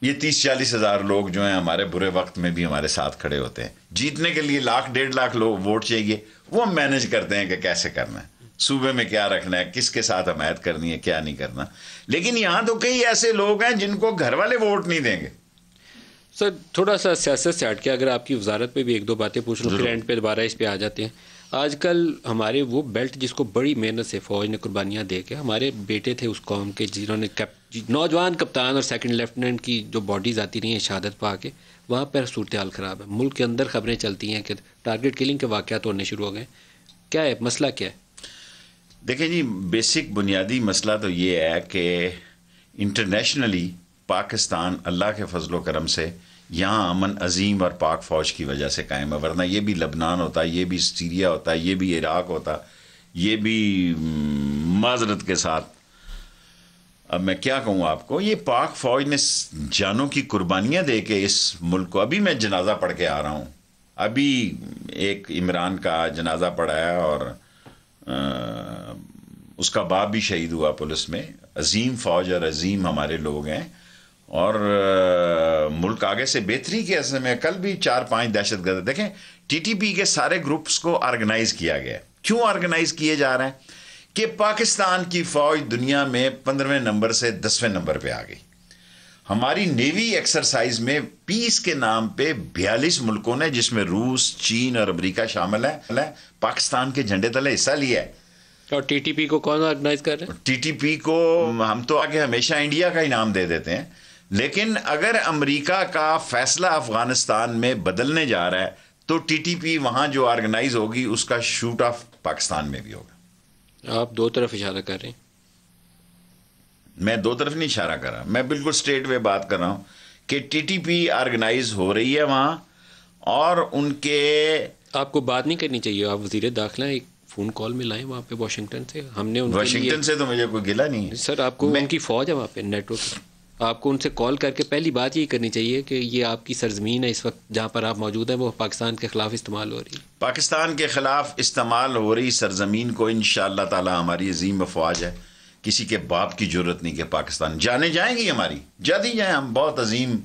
یہ 30-40 ہزار لوگ جو ہیں ہمارے برے وقت میں بھی ہمارے ساتھ کھڑے ہوتے ہیں۔ جیتنے کے لیے 1.5 لاکھ لوگ ووٹ چاہیے، وہ ہم مینج کرتے ہیں کہ کیسے کرنا ہے، صوبے میں کیا رکھنا ہے، کس کے ساتھ حمایت کرنی ہے، کیا نہیں کرنا۔ لیکن یہاں تو کئی ایسے لوگ ہیں جن کو گھر والے ووٹ نہیں دیں گے۔ سر تھوڑا سا سیاست سے ہٹ کے اگر آپ کی وزارت پہ بھی 1-2 باتیں پوچھ لوں، پھر اینڈ پہ دوبارہ اس پہ آ جاتے ہیں۔ آج کل ہمارے وہ بیلٹ جس کو بڑی محنت سے فوج نے قربانیاں دے کے، ہمارے بیٹے تھے اس قوم کے جنہوں نے نوجوان کپتان اور سیکنڈ لیفٹیننٹ کی جو باڈیز آتی رہی ہیں شہادت پا کے، وہاں پر صورتحال خراب ہے۔ ملک کے اندر خبریں چلتی ہیں کہ ٹارگٹ کلنگ کے واقعات ہونے شروع ہو گئے، کیا ہے مسئلہ کیا ہے؟ دیکھیں جی، بیسک بنیادی مسئلہ تو یہ ہے کہ انٹرنیشنلی پاکستان اللہ کے فضل و کرم سے یہاں امن عظیم اور پاک فوج کی وجہ سے قائم ہے، ورنہ یہ بھی لبنان ہوتا، یہ بھی سیریا ہوتا، یہ بھی عراق ہوتا، یہ بھی معذرت کے ساتھ اب میں کیا کہوں آپ کو، یہ پاک فوج نے جانوں کی قربانیاں دے کے اس ملک کو، ابھی میں جنازہ پڑھ کے آ رہا ہوں، ابھی ایک عمران کا جنازہ پڑھا ہے اور اس کا باپ بھی شہید ہوا پولیس میں۔ عظیم فوج اور عظیم ہمارے لوگ ہیں، اور ملک آگے سے بہتری کے عرصے میں کل بھی 4-5 دہشت گرد، دیکھیں ٹی ٹی پی کے سارے گروپس کو آرگنائز کیا گیا ہے۔ کیوں آرگنائز کیے جا رہے ہیں؟ کہ پاکستان کی فوج دنیا میں 15ویں نمبر سے 10ویں نمبر پہ آ گئی۔ ہماری نیوی ایکسرسائز میں پیس کے نام پہ 42 ملکوں نے، جس میں روس، چین اور امریکہ شامل ہے، پاکستان کے جھنڈے تلے حصہ لیا ہے۔ اور ٹی ٹی پی کو کون آرگنائز کر رہے ہیں؟ ٹی ٹی پی کو ہم تو آگے ہمیشہ انڈیا کا ہی نام دے دیتے ہیں، لیکن اگر امریکہ کا فیصلہ افغانستان میں بدلنے جا رہا ہے تو ٹی ٹی پی وہاں جو آرگنائز ہوگی اس کا شوٹ آف پاکستان میں بھی ہوگا۔ آپ 2 طرف اشارہ کر رہے ہیں۔ میں 2 طرف نہیں اشارہ کر رہا، میں بالکل اسٹریٹ وے بات کر رہا ہوں کہ ٹی ٹی پی آرگنائز ہو رہی ہے وہاں، اور ان کے آپ کو بات نہیں کرنی چاہیے، آپ وزیر داخلہ ایک فون کال میں لائیں وہاں پہ واشنگٹن سے، ہم نے واشنگٹن سے تو مجھے کوئی گلہ نہیں ہے سر، آپ کو ان کی فوج ہے وہاں پہ نیٹ ورک، آپ کو ان سے کال کر کے پہلی بات یہی کرنی چاہیے کہ یہ آپ کی سرزمین ہے، اس وقت جہاں پر آپ موجود ہیں وہ پاکستان کے خلاف استعمال ہو رہی ہے۔ پاکستان کے خلاف استعمال ہو رہی سرزمین کو انشاءاللہ تعالی ہماری عظیم افواج ہے، کسی کے باپ کی جرت نہیں کہ پاکستان جانے جائیں گی، ہماری جاتی جائیں، ہم بہت عظیم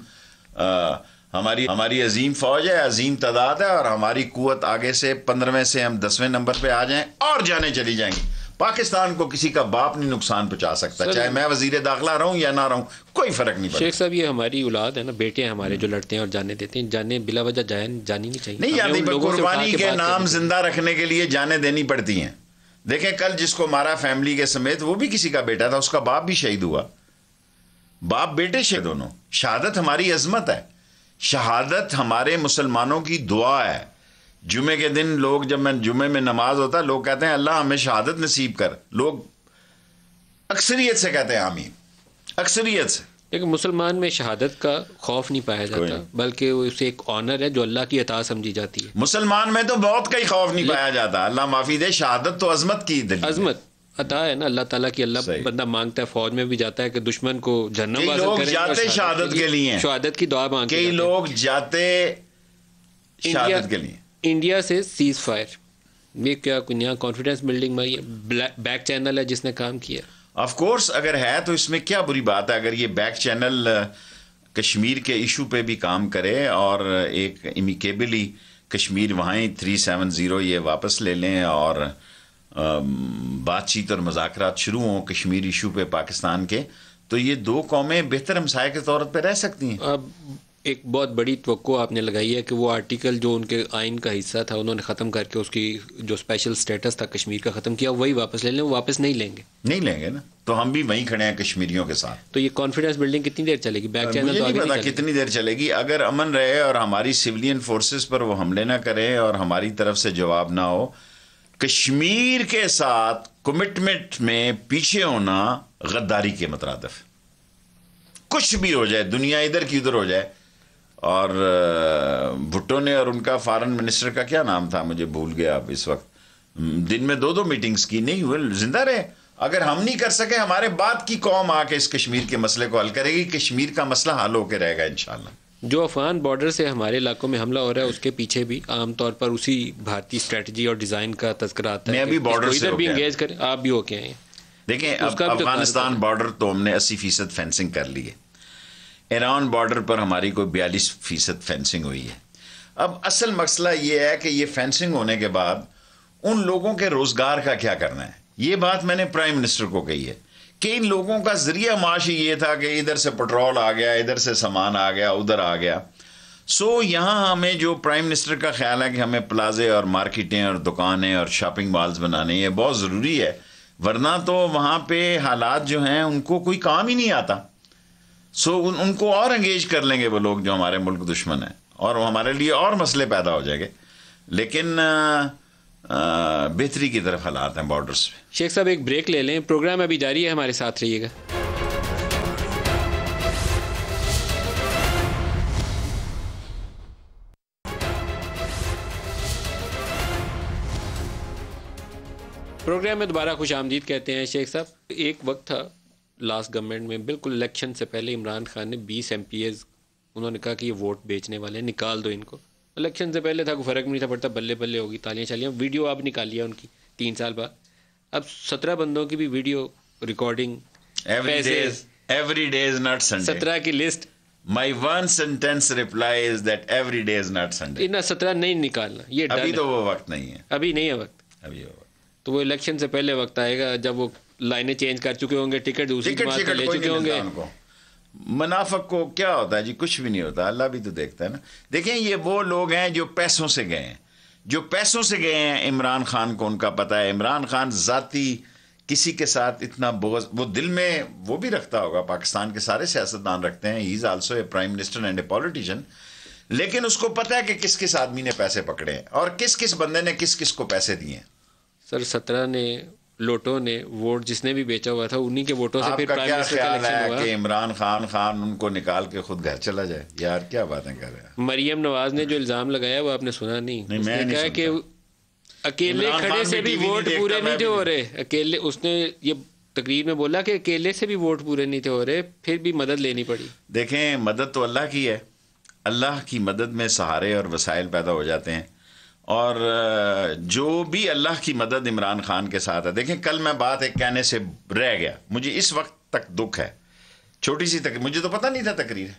ہماری عظیم فوج ہے، عظیم تعداد ہے، اور ہماری قوت آگے سے 15ویں سے ہم 10ویں نمبر پہ آ جائیں اور جانے چلی جائیں گی. پاکستان کو کسی کا باپ نہیں نقصان پہنچا سکتا، چاہے میں وزیر داخلہ رہوں یا نہ رہوں، کوئی فرق نہیں پڑتا. شیخ صاحب یہ ہماری اولاد ہے نا، بیٹے ہیں ہمارے جو لڑتے ہیں اور جانے دیتے ہیں، جانے بلا وجہ جانی نہیں چاہیے. نہیں جاتی، پر قربانی کے نام زندہ رکھنے کے لیے جانیں دینی پڑتی ہیں. دیکھیں کل جس کو مارا فیملی کے سمیت، وہ بھی کسی کا بیٹا تھا، اس کا باپ بھی شہید ہوا. باپ بیٹے شہید دونوں. شہادت ہماری عظمت ہے، شہادت ہمارے مسلمانوں کی دعا ہے. جمعے کے دن لوگ، جب میں جمعے میں نماز ہوتا ہے، لوگ کہتے ہیں اللہ ہمیں شہادت نصیب کر. لوگ اکثریت سے کہتے ہیں آمین، اکثریت سے. لیکن مسلمان میں شہادت کا خوف نہیں پایا جاتا، بلکہ اسے ایک آنر ہے جو اللہ کی عطا سمجھی جاتی ہے. مسلمان میں تو بہت کا ہی خوف نہیں پایا جاتا، اللہ معافی دے. شہادت تو عظمت کی دلیل ہے، عظمت عطا ہے نا اللہ تعالیٰ کی. اللہ بندہ مانگتا ہے، فوج میں بھی جاتا ہے کہ دشمن کو جہنم واصل کریں. جاتے شہادت کے لیے، شہادت کی دعا مانگتے ہیں. کئی لوگ جاتے شہادت کے لیے. انڈیا سے سیز فائر، یہ کیا کنیا کانفیڈنس بلڈنگ میں بیک چینل ہے جس نے کام کیا؟ آف کورس اگر ہے تو اس میں کیا بری بات ہے اگر یہ بیک چینل کشمیر کے ایشو پہ بھی کام کرے اور ایک امیکیبلی کشمیر وہاں 370 یہ واپس لے لیں اور بات چیت اور مذاکرات شروع ہوں کشمیر ایشو پہ پاکستان کے، تو یہ دو قومیں بہتر ہمسائے کے طور پہ رہ سکتی ہیں. اب ایک بہت بڑی توقع آپ نے لگائی ہے کہ وہ آرٹیکل جو ان کے آئین کا حصہ تھا انہوں نے ختم کر کے اس کی جو اسپیشل سٹیٹس تھا کشمیر کا ختم کیا، وہی واپس لے لیں. وہ واپس نہیں لیں گے نا، تو ہم بھی وہیں کھڑے ہیں کشمیریوں کے ساتھ. تو یہ کانفیڈنس بلڈنگ کتنی دیر چلے گی؟ بیک چینل مجھے نہیں پتا کتنی دیر چلے گی. اگر امن رہے اور ہماری سویلین فورسز پر وہ حملے نہ کرے اور ہماری طرف سے جواب نہ ہو، کشمیر کے ساتھ کمٹمنٹ میں پیچھے ہونا غداری کے مترادف. کچھ بھی ہو جائے، دنیا ادھر کی ادھر ہو جائے. اور بھٹو نے اور ان کا فارن منسٹر کا کیا نام تھا مجھے بھول گیا اب اس وقت، دن میں 2 میٹنگز کی، نہیں ہوئے. زندہ رہے. اگر ہم نہیں کر سکے، ہمارے بعد کی قوم آ کے اس کشمیر کے مسئلے کو حل کرے گی. کشمیر کا مسئلہ حل ہو کے رہے گا انشاءاللہ. جو افغان بارڈر سے ہمارے علاقوں میں حملہ ہو رہا ہے اس کے پیچھے بھی عام طور پر اسی بھارتی اسٹریٹجی اور ڈیزائن کا تذکرہ آتا ہے. میں ابھی بارڈر سے بھی انگیج کریں، آپ بھی ہو کے آئے. دیکھیں اب افغانستان بارڈر تو ہم نے 80% فینسنگ کر لی ہے. ایران بارڈر پر ہماری کوئی 42% فینسنگ ہوئی ہے. اب اصل مسئلہ یہ ہے کہ یہ فینسنگ ہونے کے بعد ان لوگوں کے روزگار کا کیا کرنا ہے. یہ بات میں نے پرائم منسٹر کو کہی ہے کہ ان لوگوں کا ذریعہ معاشی یہ تھا کہ ادھر سے پٹرول آ گیا، ادھر سے سامان آ گیا، ادھر آ گیا. سو یہاں ہمیں جو پرائم منسٹر کا خیال ہے کہ ہمیں پلازے اور مارکیٹیں اور دکانیں اور شاپنگ مالز بنانے، یہ بہت ضروری ہے، ورنہ تو وہاں پہ حالات جو ہیں ان کو کوئی کام ہی نہیں آتا. سو ان کو اور انگیج کر لیں گے وہ لوگ جو ہمارے ملک دشمن ہیں، اور ہمارے لیے اور مسئلے پیدا ہو جائیں گے. لیکن بہتری کی طرف حالات ہیں بارڈرز پہ. شیخ صاحب ایک بریک لے لیں، پروگرام ابھی جاری ہے، ہمارے ساتھ رہیے گا. پروگرام میں دوبارہ خوش آمدید کہتے ہیں. شیخ صاحب ایک وقت تھا لاسٹ گورنمنٹ میں، بالکل الیکشن سے پہلے عمران خان نے 20 MPs انہوں نے کہا کہ یہ ووٹ بیچنے والے ہیں، نکال دو ان کو. الیکشن سے پہلے تھا کوئی فرق نہیں تھا پڑتا، بلے بلے ہوگی، تالیاں چالیاں. ویڈیو آپ نکال لیا ان کی 3 سال بعد. اب 17 بندوں کی بھی video recording, every day is not Sunday. 17 کی list. My one sentence reply is that every day is not Sunday. اتنا 17 نہیں نکالنا، یہ ابھی تو وہ وقت نہیں ہے، ابھی نہیں ہے وقت. ابھی وہ وقت تو وہ الیکشن سے پہلے وقت آئے گا جب وہ لائنیں چینج کر چکے ہوں گے، ٹکٹ دوسری جماعت کا لے چکے ہوں گے. منافق کو کیا ہوتا ہے جی؟ کچھ بھی نہیں ہوتا، اللہ بھی تو دیکھتا ہے نا. دیکھیں یہ وہ لوگ ہیں جو پیسوں سے گئے ہیں، جو پیسوں سے گئے ہیں. عمران خان کو ان کا پتہ ہے. عمران خان ذاتی کسی کے ساتھ اتنا بغض وہ دل میں وہ بھی رکھتا ہوگا، پاکستان کے سارے سیاستدان رکھتے ہیں. He is also a prime minister and a politician. لیکن اس کو پتہ ہے کہ کس کس آدمی نے پیسے پکڑے ہیں اور کس کس بندے نے کس کس کو پیسے دیے ہیں. سر 17 نے لوٹوں نے ووٹ جس نے بھی بیچا ہوا تھا انہی کے ووٹوں سے پھر پرائم منسٹر کا الیکشن ہوا. آپ کا کیا خیال ہے کہ عمران خان ان کو نکال کے خود گھر چلا جائے؟ یار کیا باتیں کر رہے ہیں. مریم نواز نے جو الزام لگایا وہ آپ نے سنا نہیں؟ میں نے کہا کہ اکیلے کھڑے سے بھی ووٹ پورے نہیں تھے ہو رہے. اکیلے اس نے یہ تقریر میں بولا کہ اکیلے سے بھی ووٹ پورے نہیں تھے ہو رہے، پھر بھی مدد لینی پڑی. دیکھیں مدد تو اللہ کی ہے، اللہ کی مدد میں سہارے اور وسائل پیدا ہو جاتے ہیں. اور جو بھی اللہ کی مدد عمران خان کے ساتھ ہے. دیکھیں کل میں بات ایک کہنے سے رہ گیا، مجھے اس وقت تک دکھ ہے، چھوٹی سی تقریر، مجھے تو پتہ نہیں تھا تقریر ہے.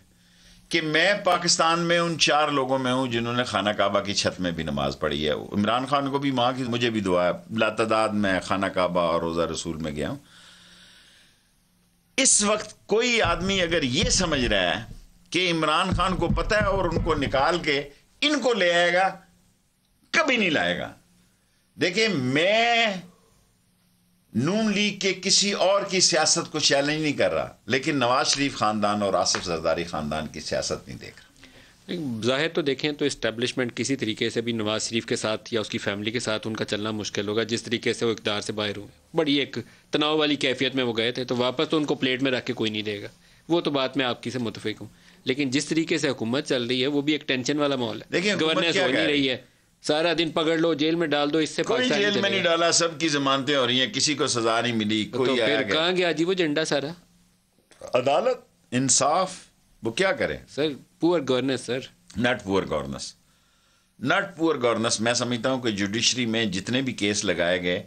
کہ میں پاکستان میں ان 4 لوگوں میں ہوں جنہوں نے خانہ کعبہ کی چھت میں بھی نماز پڑھی ہے. عمران خان کو بھی ماں کی مجھے بھی دعا ہے. لاتعداد میں خانہ کعبہ اور روزہ رسول میں گیا ہوں. اس وقت کوئی آدمی اگر یہ سمجھ رہا ہے کہ عمران خان کو پتہ ہے اور ان کو نکال کے ان کو لے آئے گا, کبھی نہیں لائے گا. دیکھیں, میں نون لیگ کے کسی اور کی سیاست کو چیلنج نہیں کر رہا, لیکن نواز شریف خاندان اور آصف زرداری خاندان کی سیاست نہیں دیکھ رہا. ظاہر تو دیکھیں تو اسٹیبلشمنٹ کسی طریقے سے بھی نواز شریف کے ساتھ یا اس کی فیملی کے ساتھ ان کا چلنا مشکل ہوگا, جس طریقے سے وہ اقتدار سے باہر ہوئے. بڑی ایک تناؤ والی کیفیت میں وہ گئے تھے, تو واپس تو ان کو پلیٹ میں رکھ کے کوئی نہیں دے گا. وہ تو بات میں آپ کی سے متفق ہوں, لیکن جس طریقے سے حکومت چل رہی ہے وہ بھی ایک ٹینشن والا ماحول ہے. گورننس ہو نہیں رہی ہے, سارا دن پکڑ لو, جیل میں ڈال دو, اس سے کوئی جیل میں نہیں ڈالا, سب کی ضمانتیں ہو رہی ہیں, کسی کو سزا نہیں ملی. تو پھر کہاں گیا جی وہ جھنڈا سارا؟ عدالت, انصاف, وہ کیا کرے سر؟ پور گورننس سر, ناٹ پور گورننس, ناٹ پور گورننس. میں سمجھتا ہوں کہ جوڈیشری میں جتنے بھی کیس لگائے گئے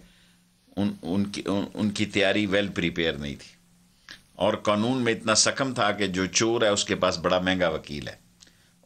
ان کی تیاری ویل پریپیئر نہیں تھی, اور قانون میں اتنا سخم تھا کہ جو چور ہے اس کے پاس بڑا مہنگا وکیل ہے,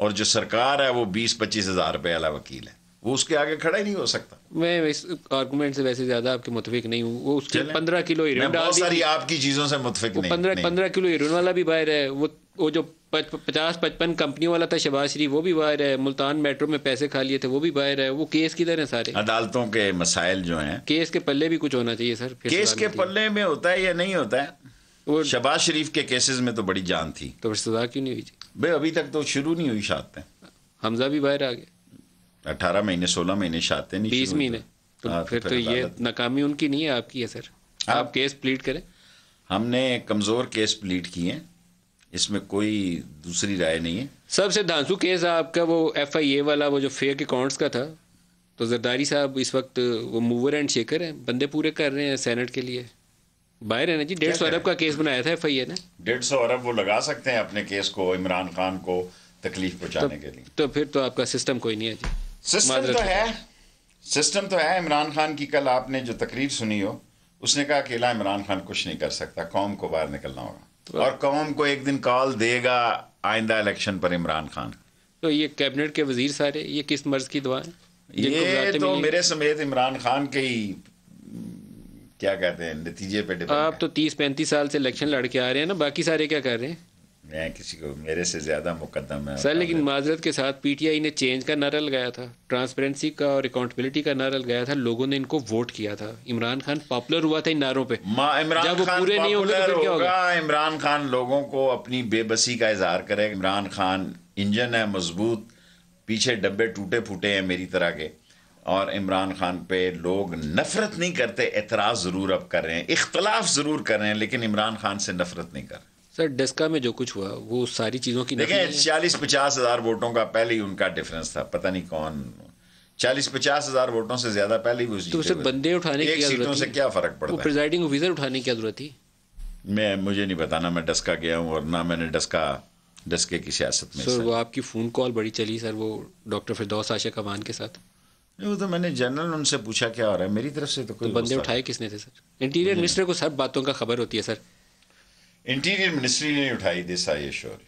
اور جو سرکار ہے وہ 20-25 ہزار روپے والا وکیل ہے, وہ اس کے آگے کھڑا ہی نہیں ہو سکتا. میں اس آرگومنٹ سے ویسے زیادہ آپ کے متفق نہیں ہوں. وہ اس کے 15 کلو ہیروئن ڈال دی, ساری آپ کی چیزوں سے متفق نہیں. 15 کلو ہیروئن والا بھی باہر ہے, وہ جو 50-55 کمپنیوں والا تھا شہباز شریف, وہ بھی باہر ہے. ملتان میٹرو میں پیسے کھا لیے تھے, وہ بھی باہر ہے. وہ کیس کدھر ہیں سارے؟ عدالتوں کے مسائل جو ہیں, کیس کے پلے بھی کچھ ہونا چاہیے سر. کیس کے پلے میں ہوتا ہے یا نہیں ہوتا ہے؟ شہباز شریف کے کیسز میں تو بڑی جان تھی, تو پھر سزا کیوں نہیں ہوئی جی؟ بھائی ابھی تک تو شروع نہیں ہوئی شہادتیں. حمزہ بھی باہر آ گئے, 18 مہینے 16 مہینے شہادتیں نہیں, 20 مہینے. تو پھر تو یہ ناکامی ان کی نہیں ہے, آپ کی ہے سر. آپ کیس پلیٹ کریں. ہم نے کمزور کیس پلیٹ کیے ہیں, اس میں کوئی دوسری رائے نہیں ہے. سب سے دھانسو کیس آپ کا وہ FIA والا, وہ جو فیک اکاؤنٹس کا تھا. تو زرداری صاحب اس وقت وہ موور اینڈ شیکر ہیں, بندے پورے کر رہے ہیں سینٹ کے لیے, باہر ہے نا جی. 150 ارب کا کیس بنایا تھا FIA نے. 150 ارب وہ لگا سکتے ہیں اپنے کیس کو عمران خان کو تکلیف پہنچانے کے لیے. تو پھر تو آپ کا سسٹم کوئی نہیں ہے جی. سسٹم تو ہے. عمران خان کی کل آپ نے جو تقریر سنی ہو, اس نے کہا اکیلا عمران خان کچھ نہیں کر سکتا, قوم کو باہر نکلنا ہوگا, اور قوم کو ایک دن کال دے گا آئندہ الیکشن پر عمران خان. تو یہ کیبنٹ کے وزیر سارے یہ کس مرض کی دعا ہیں؟ یہ تو میرے سمیت عمران خان کے ہی کیا کہتے ہیں نتیجے پہ ڈیپینڈ. آپ تو 30-35 سال سے الیکشن لڑ کے آ رہے ہیں نا, باقی سارے کیا کر رہے ہیں؟ میں کسی کو میرے سے زیادہ مقدم ہے سر. لیکن معذرت کے ساتھ PTI نے چینج کا نعرہ لگایا تھا, ٹرانسپیرنسی کا اور اکاؤنٹیبلٹی کا نعرہ لگایا تھا, لوگوں نے ان کو ووٹ کیا تھا. عمران خان پاپولر ہوا تھا ان نعروں پہ. جب وہ پورے نہیں ہوں گے تو پھر کیا ہوگا؟ عمران خان لوگوں کو اپنی بے بسی کا اظہار کرے. عمران خان انجن ہے مضبوط, پیچھے ڈبے ٹوٹے پھوٹے ہیں میری طرح کے, اور عمران خان پہ لوگ نفرت نہیں کرتے, اعتراض ضرور اب کر رہے ہیں, اختلاف ضرور کر رہے ہیں, لیکن عمران خان سے نفرت نہیں کر رہے. سر ڈسکا میں جو کچھ ہوا وہ ساری چیزوں کی دیکھیں 40-50 ہزار ووٹوں کا پہلے ہی ان کا ڈیفرنس تھا, پتہ نہیں کون 40-50 ہزار ووٹوں سے زیادہ پہلے ہی وہ تو اسے بندے اٹھانے کی سیٹوں سے کیا فرق پڑتا ہے؟ پریزائڈنگ آفیسر اٹھانے کی ضرورت تھی. مجھے نہیں بتانا, میں ڈسکا گیا ہوں اور نہ میں نے ڈسکے کی سیاست میں. سر وہ آپ کی فون کال بڑی چلی سر, وہ ڈاکٹر فردوس عاشق اوان کے ساتھ. وہ تو میں نے جنرل ان سے پوچھا کیا ہو رہا ہے, میری طرف سے تو کوئی. بندے اٹھائے کس نے تھے سر؟ انٹیریئر منسٹر کو سب باتوں کا خبر ہوتی ہے سر. انٹیریئر منسٹری نے اٹھائی دس آئی شور.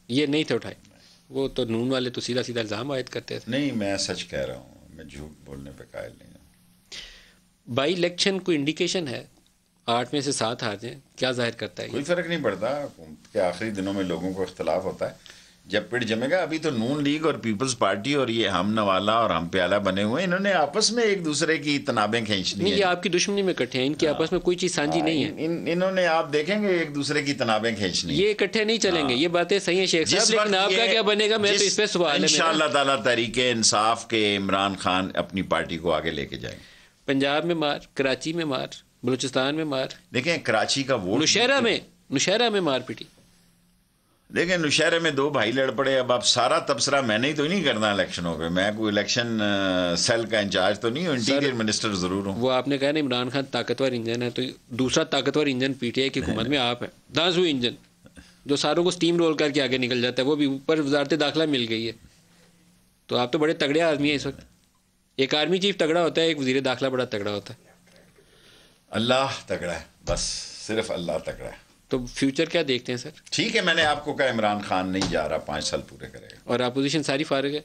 یہ نہیں تھے اٹھائے, وہ تو نون والے تو سیدھا الزام عائد کرتے تھے. نہیں میں سچ کہہ رہا ہوں, میں جھوٹ بولنے پہ قائل نہیں ہوں. بائی الیکشن کوئی انڈیکیشن ہے 8 میں سے 7 ہار جائیں, کیا ظاہر کرتا ہے؟ کوئی فرق نہیں پڑتا کہ آخری دنوں میں لوگوں کو اختلاف ہوتا ہے, جب پڑ جمے گا. ابھی تو نون لیگ اور پیپلز پارٹی اور یہ ہم نوالا اور ہم پیالہ بنے ہوئے, انہوں نے آپس میں ایک دوسرے کی تنابیں کھینچنی ہیں. یہ آپ کی دشمنی میں اکٹھے ہیں, ان کی آپس میں کوئی چیز سانجھی نہیں ہے. انہوں نے آپ دیکھیں گے ایک دوسرے کی تنابیں کھینچنی. یہ اکٹھے نہیں چلیں گے, یہ باتیں صحیح ہیں شیخ صاحب, لیکن آپ کا کیا بنے گا, میں تو اس پہ سوال ہے. انشاءاللہ تعالیٰ تحریک انصاف کے عمران خان اپنی پارٹی کو آگے لے کے جائیں. پنجاب میں مار, کراچی میں مار, بلوچستان میں مار. دیکھیں کراچی کا ووٹ, نوشہرہ میں مار پیٹی. دیکھیں نوشہرے میں 2 بھائی لڑ پڑے. اب آپ سارا تبصرہ میں نے تو نہیں کرنا الیکشنوں پہ, میں کوئی الیکشن سیل کا انچارج تو نہیں ہوں, انٹیریئر منسٹر ضرور ہوں. وہ آپ نے کہا نا عمران خان طاقتور انجن ہے, تو دوسرا طاقتور انجن PTI کی حکومت میں آپ ہیں. دانسو انجن جو ساروں کو سٹیم رول کر کے آگے نکل جاتا ہے, وہ بھی اوپر وزارت داخلہ مل گئی ہے. تو آپ تو بڑے تگڑے آدمی ہیں اس وقت. ایک آرمی چیف تگڑا ہوتا ہے, ایک وزیر داخلہ بڑا تگڑا ہوتا ہے. اللہ تگڑا ہے, بس صرف اللہ تگڑا ہے. تو فیوچر کیا دیکھتے ہیں سر؟ ٹھیک ہے، میں نے آپ کو کہا عمران خان نہیں جا رہا، 5 سال پورے کرے گا. اور اپوزیشن ساری فارغ ہے.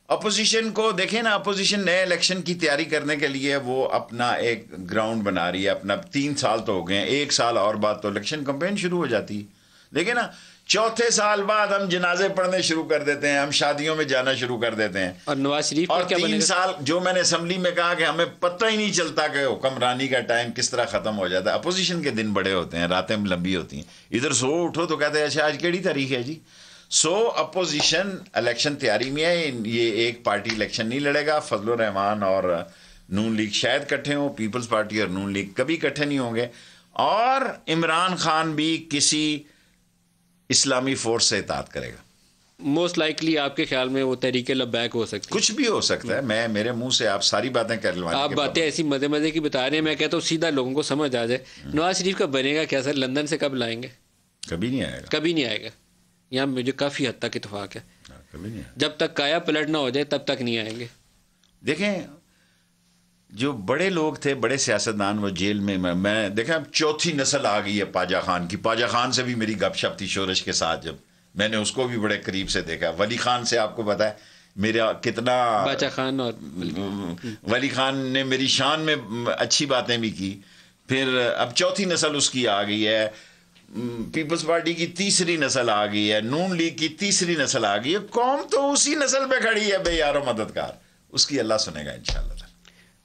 اپوزیشن کو دیکھیں نا، اپوزیشن نئے الیکشن کی تیاری کرنے کے لیے وہ اپنا ایک گراؤنڈ بنا رہی ہے. اپنا 3 سال تو ہو گئے ہیں، 1 سال اور بعد تو الیکشن کمپین شروع ہو جاتی ہے. دیکھیں نا، 4تھے سال بعد ہم جنازے پڑھنے شروع کر دیتے ہیں، ہم شادیوں میں جانا شروع کر دیتے ہیں. اور نواز شریف اور کیا 3 سال جو میں نے اسمبلی میں کہا کہ ہمیں پتہ ہی نہیں چلتا کہ حکمرانی کا ٹائم کس طرح ختم ہو جاتا ہے. اپوزیشن کے دن بڑے ہوتے ہیں، راتیں لمبی ہوتی ہیں. ادھر سو اٹھو تو کہتے ہیں اچھا آج کیڑی تاریخ ہے جی. اپوزیشن الیکشن تیاری میں ہے. یہ ایک پارٹی الیکشن نہیں لڑے گا. فضل الرحمان اور نون لیگ شاید کٹھے ہوں، پیپلز پارٹی اور نون لیگ کبھی کٹھے نہیں ہوں گے. اور عمران خان بھی کسی اسلامی فورس سے اطاعت کرے گا. موسٹ لائکلی آپ کے خیال میں وہ تحریک لبیک ہو سکتی ہے؟ کچھ بھی ہو سکتا ہے. میں میرے منہ سے آپ ساری باتیں کر لوانے. آپ باتیں ایسی مزے مزے کی بتا رہے ہیں، میں کہتا ہوں سیدھا لوگوں کو سمجھ آ جائے. نواز شریف کا بنے گا کیا سر؟ لندن سے کب لائیں گے؟ کبھی نہیں آئے گا. کبھی نہیں آئے گا. یہاں مجھے کافی حد تک اتفاق ہے. کبھی نہیں آئے گا. جب تک کایا پلٹ نہ ہو جائے تب تک نہیں آئیں گے. دیکھیں جو بڑے لوگ تھے، بڑے سیاستدان، وہ جیل میں دیکھیں اب 4تھی نسل آ گئی ہے پاجا خان کی. پاجا خان سے بھی میری گپ شپ تھی شورش کے ساتھ، جب میں نے اس کو بھی بڑے قریب سے دیکھا. ولی خان سے آپ کو پتا ہے میرا کتنا، باچا خان اور ولی خان نے میری شان میں اچھی باتیں بھی کی. پھر اب 4تھی نسل اس کی آ گئی ہے. پیپلز پارٹی کی 3ری نسل آ گئی ہے. نون لیگ کی 3ری نسل آ گئی ہے. قوم تو اسی نسل پہ کھڑی ہے بے یار و مددگار. اس کی اللہ سنے گا انشاءاللہ.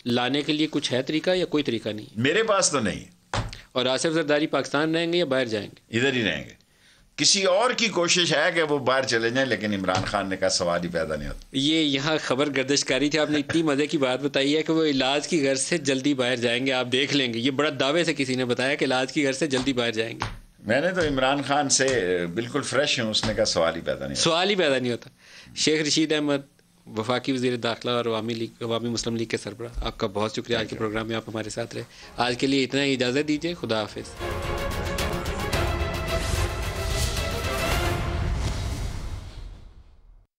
لانے کے لیے کچھ ہے طریقہ یا کوئی طریقہ نہیں؟ میرے پاس تو نہیں. اور آصف زرداری پاکستان رہیں گے یا باہر جائیں گے؟ ادھر ہی رہیں گے. کسی اور کی کوشش ہے کہ وہ باہر چلے جائیں، لیکن عمران خان نے کہا سوال ہی پیدا نہیں ہوتا. یہ یہاں خبر گردش کاری تھی، آپ نے اتنی مزے کی بات بتائی ہے کہ وہ علاج کی غرض سے جلدی باہر جائیں گے. آپ دیکھ لیں گے، یہ بڑا دعوے سے کسی نے بتایا کہ علاج کی غرض سے جلدی باہر جائیں گے. میں نے تو عمران خان سے بالکل فریش ہوں. اس نے کہا سوال ہی پیدا نہیں ہوتا. سوال ہی پیدا نہیں ہوتا. شیخ رشید احمد، وفاقی وزیر داخلہ اور عوامی مسلم لیگ کے سربراہ، آپ کا بہت شکریہ. آج کے پروگرام میں آپ ہمارے ساتھ رہے. آج کے لیے اتنا ہی، اجازت دیجیے. خدا حافظ.